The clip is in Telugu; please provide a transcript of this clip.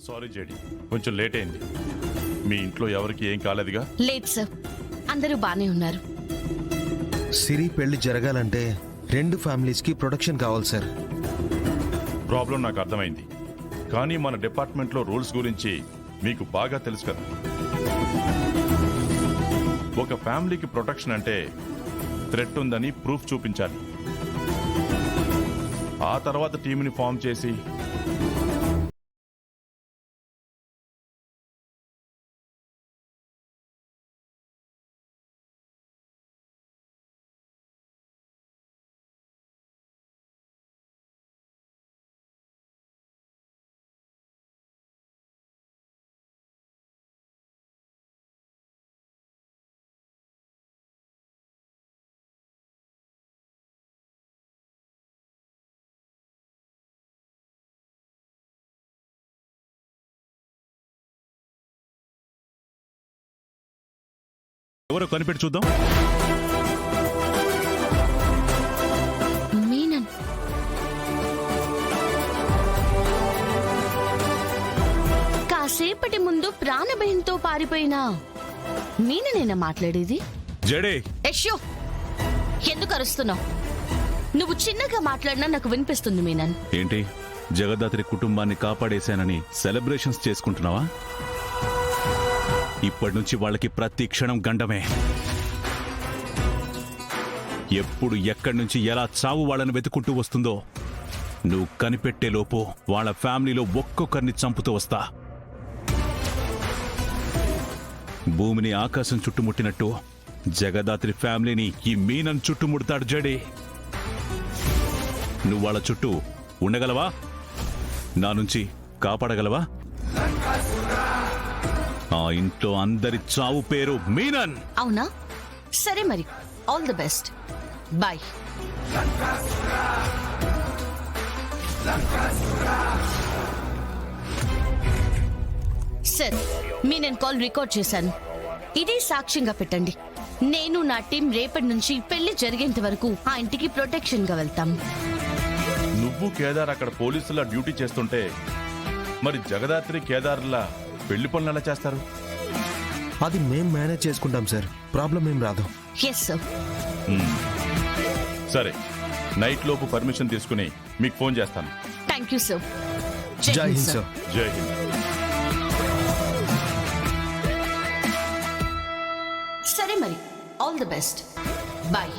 సారీ జేడి, కొంచెం లేట్ అయింది. మీ ఇంట్లో ఎవరికి ఏం కాలేదుగా? లేదు సార్, అందరూ బానే ఉన్నారు. సిరి పెళ్లి జరగాలంటే 2 ఫ్యామిలీస్కి ప్రొటెక్షన్ కావాలి సార్. ప్రాబ్లం నాకు అర్థమైంది, కానీ మన డిపార్ట్మెంట్లో రూల్స్ గురించి మీకు బాగా తెలుసు కదా. ఒక ఫ్యామిలీకి ప్రొటెక్షన్ అంటే థ్రెట్ ఉందని ప్రూఫ్ చూపించాలి. ఆ తర్వాత టీంని ఫామ్ చేసి ఎవరో కనిపెట్టి చూద్దాం. మీనన్. కాసేపటి ముందు ప్రాణభయంతో పారిపోయిన మీననేనా మాట్లాడేది? జడే, యశ్యో, ఎందుకు అరుస్తున్నావు? నువ్వు చిన్నగా మాట్లాడినా నాకు వినిపిస్తుంది మీనన్. ఏంటి జగదాత్రి కుటుంబాన్ని కాపాడేశానని సెలబ్రేషన్స్ చేసుకుంటున్నావా? ఇప్పటి నుంచి వాళ్ళకి ప్రతి క్షణం గండమే. ఎప్పుడు ఎక్కడి నుంచి ఎలా చావు వాళ్ళని వెతుకుంటూ వస్తుందో నువ్వు కనిపెట్టేలోపు వాళ్ళ ఫ్యామిలీలో ఒక్కొక్కరిని చంపుతూ వస్తా. భూమిని ఆకాశం చుట్టుముట్టినట్టు జగదాత్రి ఫ్యామిలీని ఈ మీనన్ చుట్టుముడతాడు జడే. నువ్వు వాళ్ళ చుట్టూ ఉండగలవా? నా నుంచి కాపాడగలవా? ఆ ఇంట్లో అందరి చావు పేరు మీనన్. అవునా? సరే మరి, all the best. Bye. Sir, Menon call record చేశాను. ఇదే సాక్ష్యంగా పెట్టండి. నేను నా టీం రేపటి నుంచి పెళ్లి జరిగేంత వరకు ఆ ఇంటికి ప్రొటెక్షన్ గా వెళ్తాం. నువ్వు కేదార్ అక్కడ పోలీసులా డ్యూటీ చేస్తుంటే మరి జగదాత్రి కేదార్లా పెళ్లి పనులు ఎలా చేస్తారు? అది మేం మేనేజ్ చేసుకుంటాం సార్, ప్రాబ్లం ఏం రాదు. Yes sir. సరే, నైట్ లోపు పర్మిషన్ తీసుకుని మీకు ఫోన్ చేస్తాను. Thank you sir. Jai Hind sir. Jai Hind. సరే మరి, ఆల్ ది బెస్ట్. బాయ్.